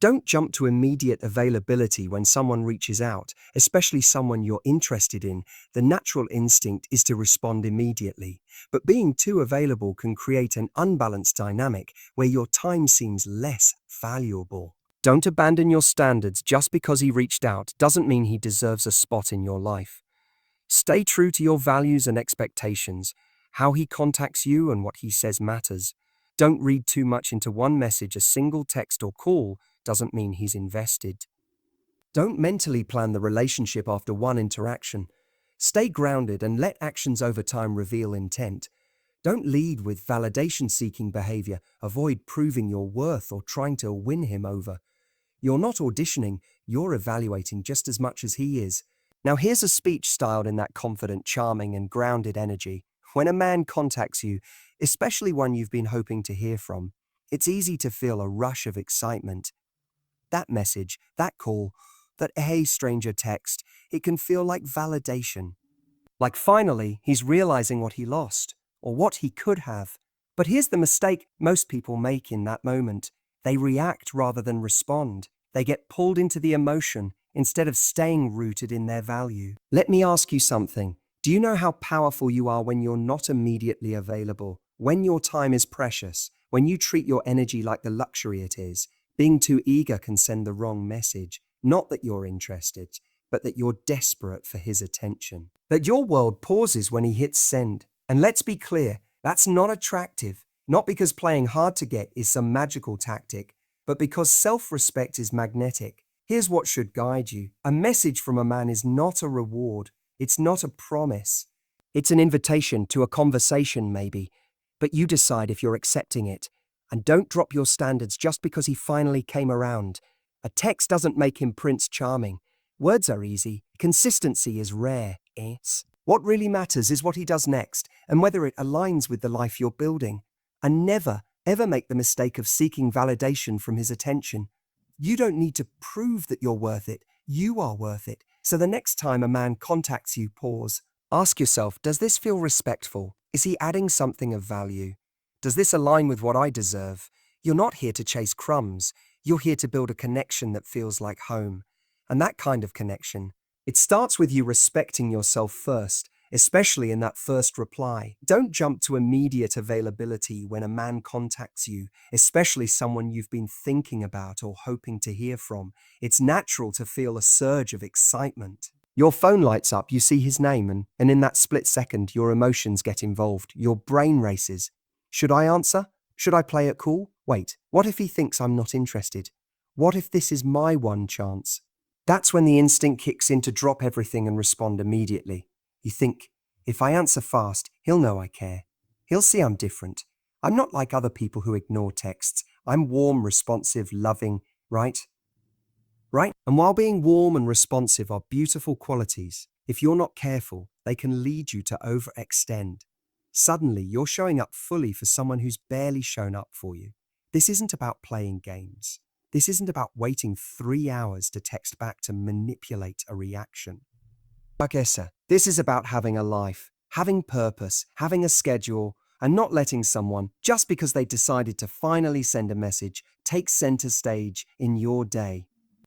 Don't jump to immediate availability when someone reaches out, especially someone you're interested in. The natural instinct is to respond immediately, but being too available can create an unbalanced dynamic where your time seems less valuable. Don't abandon your standards just because he reached out doesn't mean he deserves a spot in your life. Stay true to your values and expectations. How he contacts you and what he says matters. Don't read too much into one message. A single text or call doesn't mean he's invested. Don't mentally plan the relationship after one interaction. Stay grounded and let actions over time reveal intent. Don't lead with validation-seeking behavior. Avoid proving your worth or trying to win him over. You're not auditioning, you're evaluating just as much as he is. Now here's a speech styled in that confident, charming, and grounded energy. When a man contacts you, especially one you've been hoping to hear from, it's easy to feel a rush of excitement. That message, that call, that "hey stranger" text, it can feel like validation. Like finally, he's realizing what he lost, or what he could have. But here's the mistake most people make in that moment. They react rather than respond. They get pulled into the emotion instead of staying rooted in their value. Let me ask you something. Do you know how powerful you are when you're not immediately available? When your time is precious? When you treat your energy like the luxury it is? Being too eager can send the wrong message. Not that you're interested, but that you're desperate for his attention. That your world pauses when he hits send. And let's be clear, that's not attractive. Not because playing hard to get is some magical tactic, but because self-respect is magnetic. Here's what should guide you. A message from a man is not a reward. It's not a promise. It's an invitation to a conversation maybe, but you decide if you're accepting it. And don't drop your standards just because he finally came around. A text doesn't make him Prince Charming. Words are easy. Consistency is rare. What really matters is what he does next and whether it aligns with the life you're building. And never, ever make the mistake of seeking validation from his attention. You don't need to prove that you're worth it. You are worth it. So the next time a man contacts you, pause. Ask yourself, does this feel respectful? Is he adding something of value? Does this align with what I deserve? You're not here to chase crumbs. You're here to build a connection that feels like home. And that kind of connection, it starts with you respecting yourself first, especially in that first reply. Don't jump to immediate availability when a man contacts you, especially someone you've been thinking about or hoping to hear from. It's natural to feel a surge of excitement. Your phone lights up, you see his name, and in that split second, your emotions get involved. Your brain races. Should I answer? Should I play it cool? Wait, what if he thinks I'm not interested? What if this is my one chance? That's when the instinct kicks in to drop everything and respond immediately. You think, if I answer fast, he'll know I care. He'll see I'm different. I'm not like other people who ignore texts. I'm warm, responsive, loving, right? Right? And while being warm and responsive are beautiful qualities, if you're not careful, they can lead you to overextend. Suddenly, you're showing up fully for someone who's barely shown up for you. This isn't about playing games. This isn't about waiting 3 hours to text back to manipulate a reaction. This is about having a life, having purpose, having a schedule, and not letting someone, just because they decided to finally send a message, take center stage in your day.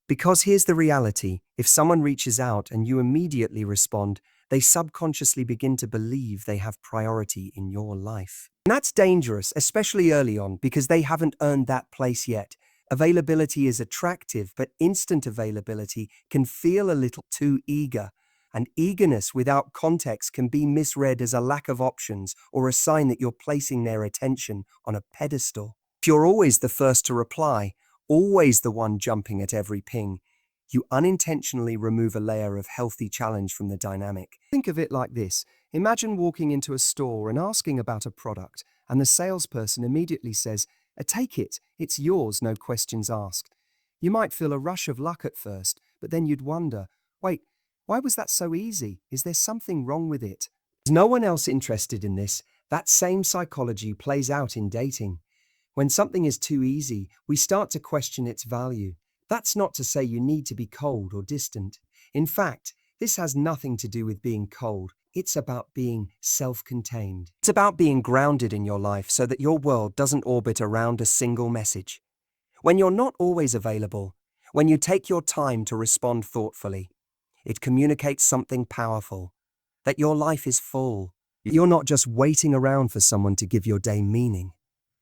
Because here's the reality, if someone reaches out and you immediately respond, they subconsciously begin to believe they have priority in your life. And that's dangerous, especially early on, because they haven't earned that place yet. Availability is attractive, but instant availability can feel a little too eager. And eagerness without context can be misread as a lack of options or a sign that you're placing their attention on a pedestal. If you're always the first to reply, always the one jumping at every ping, you unintentionally remove a layer of healthy challenge from the dynamic. Think of it like this. Imagine walking into a store and asking about a product, and the salesperson immediately says, "Take it, it's yours, no questions asked." You might feel a rush of luck at first, but then you'd wonder, wait, why was that so easy? Is there something wrong with it? There's no one else interested in this. That same psychology plays out in dating. When something is too easy, we start to question its value. That's not to say you need to be cold or distant. In fact, this has nothing to do with being cold. It's about being self-contained. It's about being grounded in your life so that your world doesn't orbit around a single message. When you're not always available, when you take your time to respond thoughtfully, it communicates something powerful, that your life is full. You're not just waiting around for someone to give your day meaning,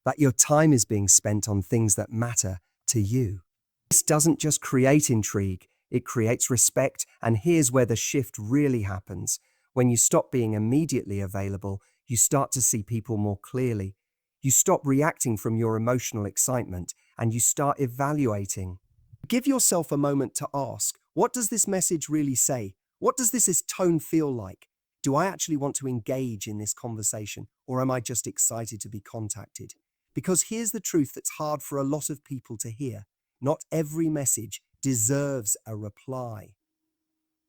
that your time is being spent on things that matter to you. This doesn't just create intrigue, it creates respect, and here's where the shift really happens. When you stop being immediately available, you start to see people more clearly. You stop reacting from your emotional excitement, and you start evaluating. Give yourself a moment to ask, what does this message really say? What does this tone feel like? Do I actually want to engage in this conversation, or am I just excited to be contacted? Because here's the truth that's hard for a lot of people to hear. Not every message deserves a reply.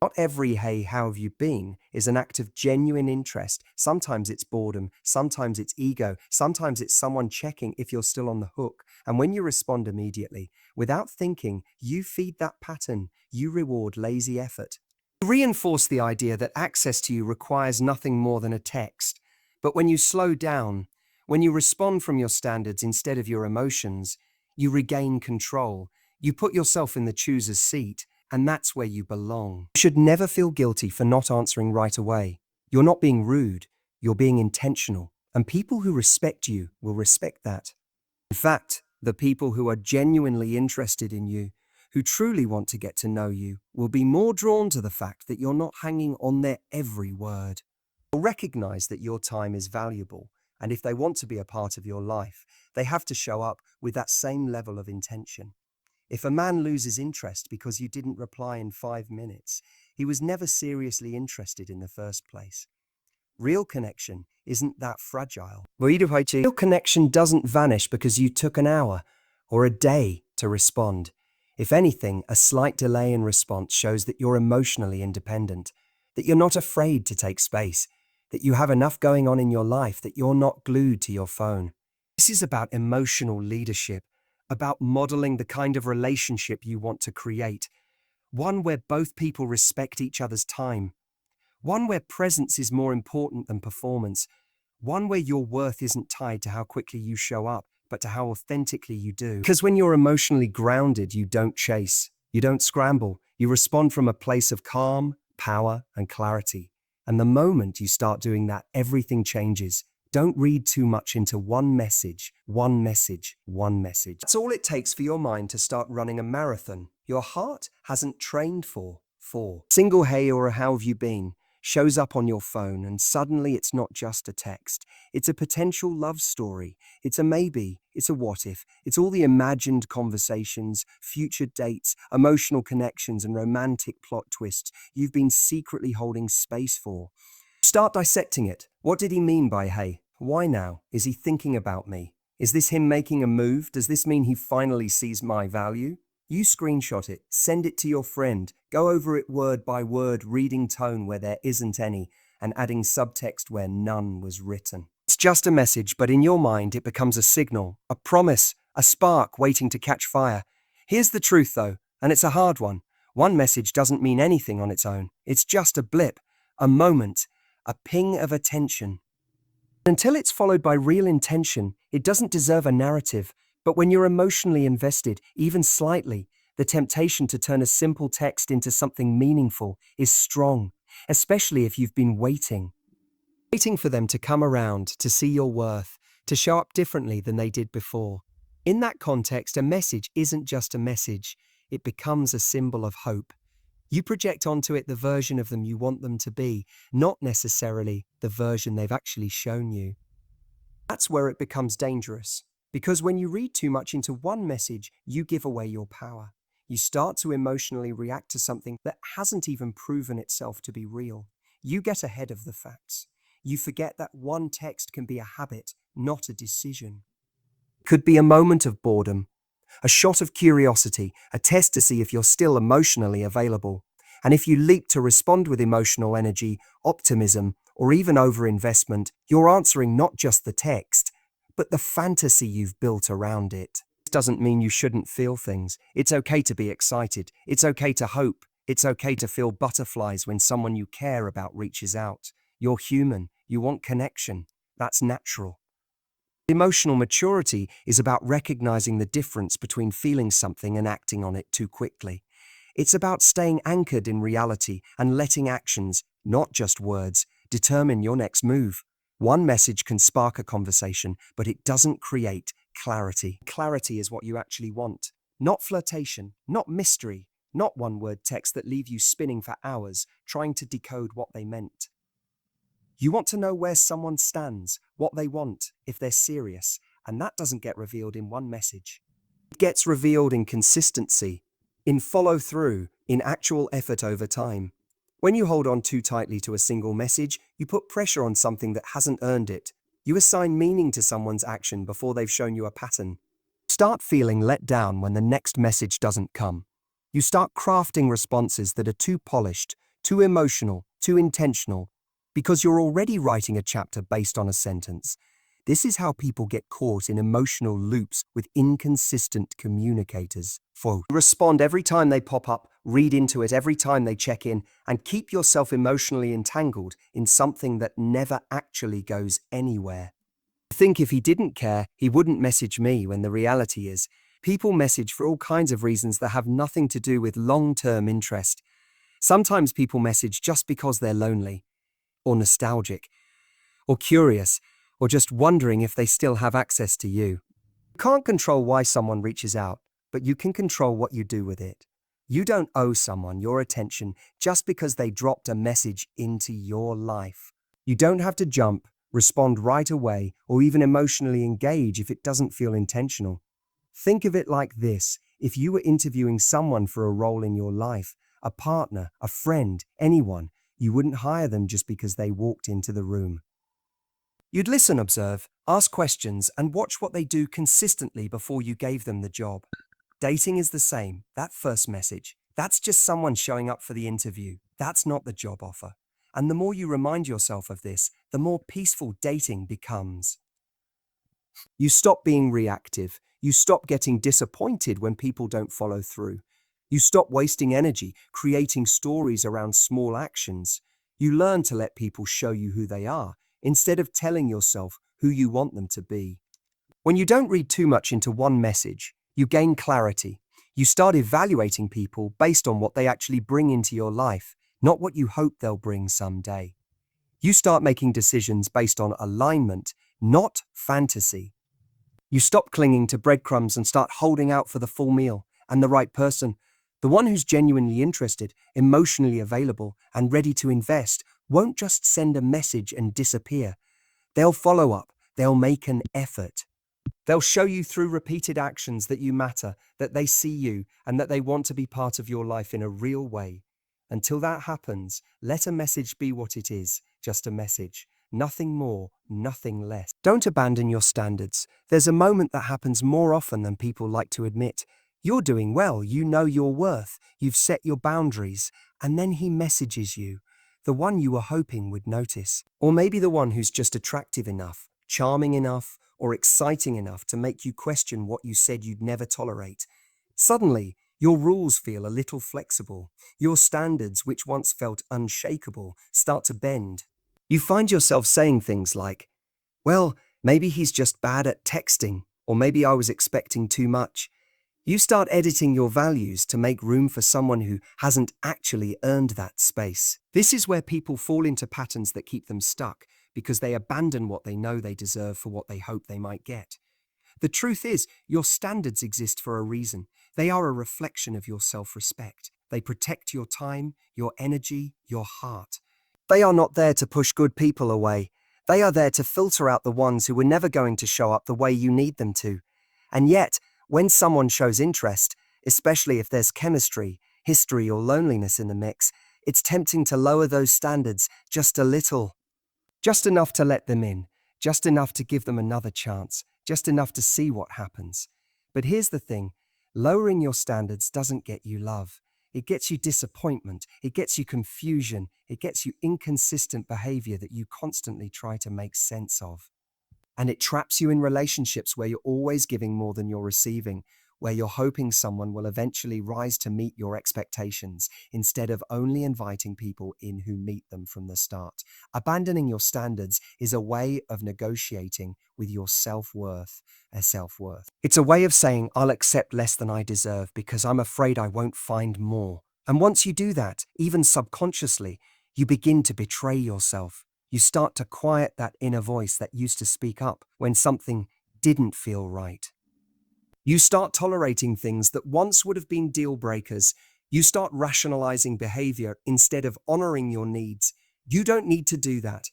Not every "hey, how have you been" is an act of genuine interest. Sometimes it's boredom, sometimes it's ego, sometimes it's someone checking if you're still on the hook. And when you respond immediately, without thinking, you feed that pattern. You reward lazy effort. You reinforce the idea that access to you requires nothing more than a text. But when you slow down, when you respond from your standards instead of your emotions, you regain control. You put yourself in the chooser's seat. And that's where you belong. You should never feel guilty for not answering right away. You're not being rude, you're being intentional. And people who respect you will respect that. In fact, the people who are genuinely interested in you, who truly want to get to know you, will be more drawn to the fact that you're not hanging on their every word. They'll recognize that your time is valuable, and if they want to be a part of your life, they have to show up with that same level of intention. If a man loses interest because you didn't reply in 5 minutes, he was never seriously interested in the first place. Real connection isn't that fragile. Real connection doesn't vanish because you took an hour or a day to respond. If anything, a slight delay in response shows that you're emotionally independent, that you're not afraid to take space, that you have enough going on in your life that you're not glued to your phone. This is about emotional leadership, about modeling the kind of relationship you want to create, one where both people respect each other's time, one where presence is more important than performance, one where your worth isn't tied to how quickly you show up, but to how authentically you do. Because when you're emotionally grounded, you don't chase, you don't scramble, you respond from a place of calm, power, and clarity. And the moment you start doing that, everything changes. Don't read too much into one message, one message, one message. That's all it takes for your mind to start running a marathon your heart hasn't trained for. Single "hey" or a "how have you been" shows up on your phone, and suddenly it's not just a text. It's a potential love story. It's a maybe. It's a what if. It's all the imagined conversations, future dates, emotional connections, and romantic plot twists you've been secretly holding space for. Start dissecting it. What did he mean by "hey"? Why now? Is he thinking about me? Is this him making a move? Does this mean he finally sees my value? You screenshot it, send it to your friend, go over it word by word, reading tone where there isn't any, and adding subtext where none was written. It's just a message, but in your mind it becomes a signal, a promise, a spark waiting to catch fire. Here's the truth though, and it's a hard one. One message doesn't mean anything on its own. It's just a blip, a moment, a ping of attention. Until it's followed by real intention, it doesn't deserve a narrative. But when you're emotionally invested, even slightly, the temptation to turn a simple text into something meaningful is strong, especially if you've been waiting for them to come around, to see your worth, to show up differently than they did before. In that context, a message isn't just a message, it becomes a symbol of hope. You project onto it the version of them you want them to be, not necessarily the version they've actually shown you. That's where it becomes dangerous. Because when you read too much into one message, you give away your power. You start to emotionally react to something that hasn't even proven itself to be real. You get ahead of the facts. You forget that one text can be a habit, not a decision. It could be a moment of boredom, a shot of curiosity, a test to see if you're still emotionally available. And if you leap to respond with emotional energy, optimism, or even overinvestment, you're answering not just the text, but the fantasy you've built around it. This doesn't mean you shouldn't feel things. It's okay to be excited. It's okay to hope. It's okay to feel butterflies when someone you care about reaches out. You're human. You want connection. That's natural. Emotional maturity is about recognizing the difference between feeling something and acting on it too quickly. It's about staying anchored in reality and letting actions, not just words, determine your next move. One message can spark a conversation, but it doesn't create clarity. Clarity is what you actually want. Not flirtation, not mystery, not one-word texts that leave you spinning for hours trying to decode what they meant. You want to know where someone stands, what they want, if they're serious, and that doesn't get revealed in one message. It gets revealed in consistency, in follow-through, in actual effort over time. When you hold on too tightly to a single message, you put pressure on something that hasn't earned it. You assign meaning to someone's action before they've shown you a pattern. Start feeling let down when the next message doesn't come. You start crafting responses that are too polished, too emotional, too intentional, because you're already writing a chapter based on a sentence. This is how people get caught in emotional loops with inconsistent communicators. Respond every time they pop up, read into it every time they check in, and keep yourself emotionally entangled in something that never actually goes anywhere. Think if he didn't care, he wouldn't message me, when the reality is, people message for all kinds of reasons that have nothing to do with long-term interest. Sometimes people message just because they're lonely, or nostalgic, or curious, or just wondering if they still have access to you. You can't control why someone reaches out, but you can control what you do with it. You don't owe someone your attention just because they dropped a message into your life. You don't have to jump, respond right away, or even emotionally engage if it doesn't feel intentional. Think of it like this: if you were interviewing someone for a role in your life, a partner, a friend, anyone, you wouldn't hire them just because they walked into the room. You'd listen, observe, ask questions, and watch what they do consistently before you gave them the job. Dating is the same. That first message, that's just someone showing up for the interview. That's not the job offer. And the more you remind yourself of this, the more peaceful dating becomes. You stop being reactive. You stop getting disappointed when people don't follow through. You stop wasting energy creating stories around small actions. You learn to let people show you who they are, instead of telling yourself who you want them to be. When you don't read too much into one message, you gain clarity. You start evaluating people based on what they actually bring into your life, not what you hope they'll bring someday. You start making decisions based on alignment, not fantasy. You stop clinging to breadcrumbs and start holding out for the full meal and the right person. The one who's genuinely interested, emotionally available, and ready to invest won't just send a message and disappear. They'll follow up. They'll make an effort. They'll show you through repeated actions that you matter, that they see you, and that they want to be part of your life in a real way. Until that happens, let a message be what it is, just a message. Nothing more, nothing less. Don't abandon your standards. There's a moment that happens more often than people like to admit. You're doing well, you know your worth, you've set your boundaries, and then he messages you. The one you were hoping would notice. Or maybe the one who's just attractive enough, charming enough, or exciting enough to make you question what you said you'd never tolerate. Suddenly, your rules feel a little flexible. Your standards, which once felt unshakable, start to bend. You find yourself saying things like, well, maybe he's just bad at texting, or maybe I was expecting too much. You start editing your values to make room for someone who hasn't actually earned that space. This is where people fall into patterns that keep them stuck, because they abandon what they know they deserve for what they hope they might get. The truth is, your standards exist for a reason. They are a reflection of your self-respect. They protect your time, your energy, your heart. They are not there to push good people away. They are there to filter out the ones who were never going to show up the way you need them to. And yet, when someone shows interest, especially if there's chemistry, history, or loneliness in the mix, it's tempting to lower those standards just a little. Just enough to let them in, just enough to give them another chance, just enough to see what happens. But here's the thing, lowering your standards doesn't get you love. It gets you disappointment, it gets you confusion, it gets you inconsistent behavior that you constantly try to make sense of. And it traps you in relationships where you're always giving more than you're receiving, where you're hoping someone will eventually rise to meet your expectations instead of only inviting people in who meet them from the start. Abandoning your standards is a way of negotiating with your self-worth. It's a way of saying, I'll accept less than I deserve because I'm afraid I won't find more. And once you do that, even subconsciously, you begin to betray yourself. You start to quiet that inner voice that used to speak up when something didn't feel right. You start tolerating things that once would have been deal breakers. You start rationalizing behavior instead of honoring your needs. You don't need to do that.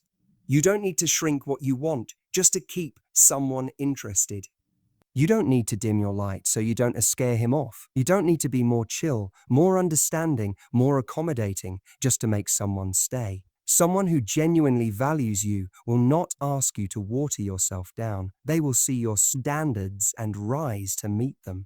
You don't need to shrink what you want just to keep someone interested. You don't need to dim your light so you don't scare him off. You don't need to be more chill, more understanding, more accommodating just to make someone stay. Someone who genuinely values you will not ask you to water yourself down. They will see your standards and rise to meet them.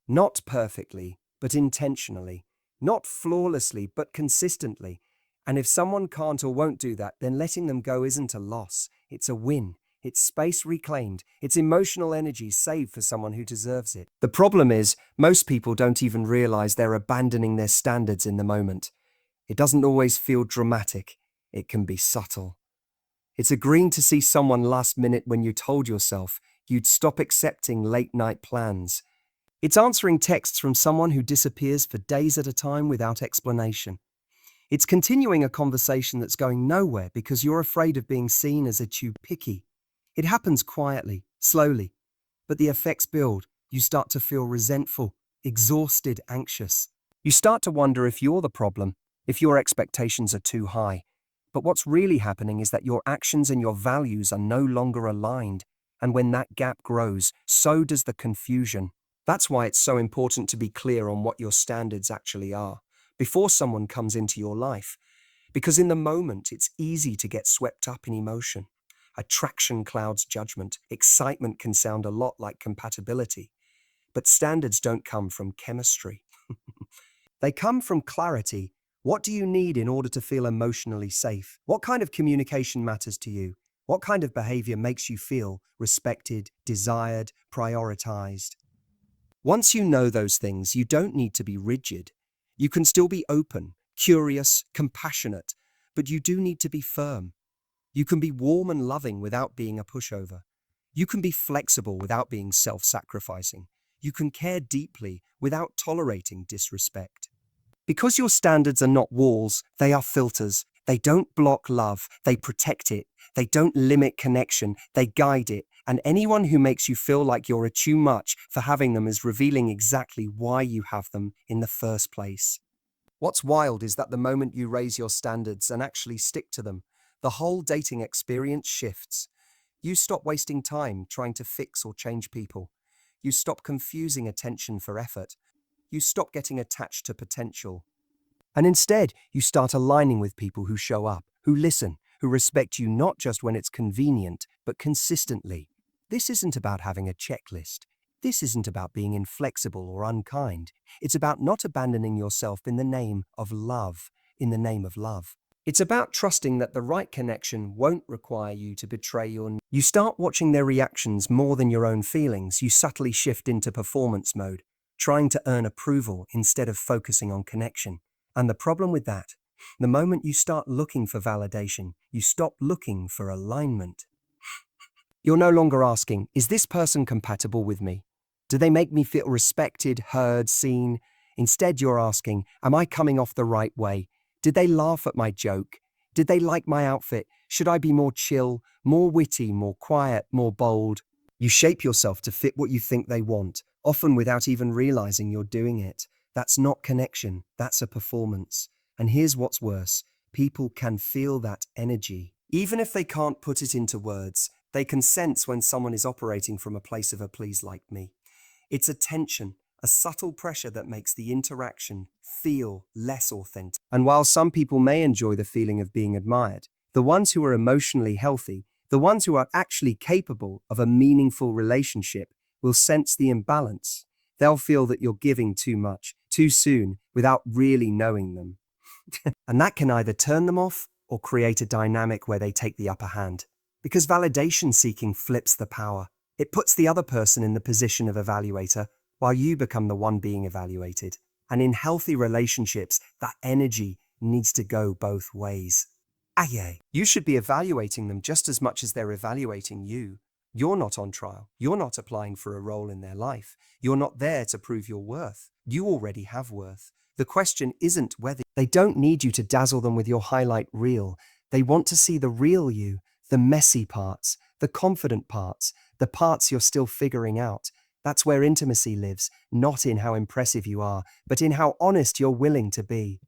Not perfectly, but intentionally. Not flawlessly, but consistently. And if someone can't or won't do that, then letting them go isn't a loss. It's a win. It's space reclaimed. It's emotional energy saved for someone who deserves it. The problem is, most people don't even realize they're abandoning their standards in the moment. It doesn't always feel dramatic. It can be subtle. It's agreeing to see someone last minute when you told yourself you'd stop accepting late-night plans. It's answering texts from someone who disappears for days at a time without explanation. It's continuing a conversation that's going nowhere because you're afraid of being seen as too picky. It happens quietly, slowly, but the effects build. You start to feel resentful, exhausted, anxious. You start to wonder if you're the problem, if your expectations are too high. But what's really happening is that your actions and your values are no longer aligned, and when that gap grows, so does the confusion. That's why it's so important to be clear on what your standards actually are before someone comes into your life, because in the moment it's easy to get swept up in emotion. Attraction clouds judgment. Excitement can sound a lot like compatibility, but standards don't come from chemistry. They come from clarity. What do you need in order to feel emotionally safe? What kind of communication matters to you? What kind of behavior makes you feel respected, desired, prioritized? Once you know those things, you don't need to be rigid. You can still be open, curious, compassionate, but you do need to be firm. You can be warm and loving without being a pushover. You can be flexible without being self-sacrificing. You can care deeply without tolerating disrespect. Because your standards are not walls, they are filters. They don't block love, they protect it. They don't limit connection, they guide it. And anyone who makes you feel like you're too much for having them is revealing exactly why you have them in the first place. What's wild is that the moment you raise your standards and actually stick to them, the whole dating experience shifts. You stop wasting time trying to fix or change people. You stop confusing attention for effort. You stop getting attached to potential. And instead, you start aligning with people who show up, who listen, who respect you not just when it's convenient, but consistently. This isn't about having a checklist. This isn't about being inflexible or unkind. It's about not abandoning yourself in the name of love, It's about trusting that the right connection won't require you to betray your needs. You start watching their reactions more than your own feelings. You subtly shift into performance mode, trying to earn approval instead of focusing on connection. And the problem with that, the moment you start looking for validation, you stop looking for alignment. You're no longer asking, is this person compatible with me? Do they make me feel respected, heard, seen? Instead, you're asking, am I coming off the right way? Did they laugh at my joke? Did they like my outfit? Should I be more chill, more witty, more quiet, more bold? You shape yourself to fit what you think they want, often without even realizing you're doing it. That's not connection, that's a performance. And here's what's worse, people can feel that energy. Even if they can't put it into words, they can sense when someone is operating from a place of a please like me. It's a tension, a subtle pressure that makes the interaction feel less authentic. And while some people may enjoy the feeling of being admired, the ones who are emotionally healthy, the ones who are actually capable of a meaningful relationship, will sense the imbalance. They'll feel that you're giving too much, too soon, without really knowing them. And that can either turn them off or create a dynamic where they take the upper hand. Because validation seeking flips the power. It puts the other person in the position of evaluator while you become the one being evaluated. And in healthy relationships, that energy needs to go both ways. Aye. You should be evaluating them just as much as they're evaluating you. You're not on trial. You're not applying for a role in their life. You're not there to prove your worth. You already have worth. The question isn't whether they don't need you to dazzle them with your highlight reel. They want to see the real you, the messy parts, the confident parts, the parts you're still figuring out. That's where intimacy lives, not in how impressive you are, but in how honest you're willing to be.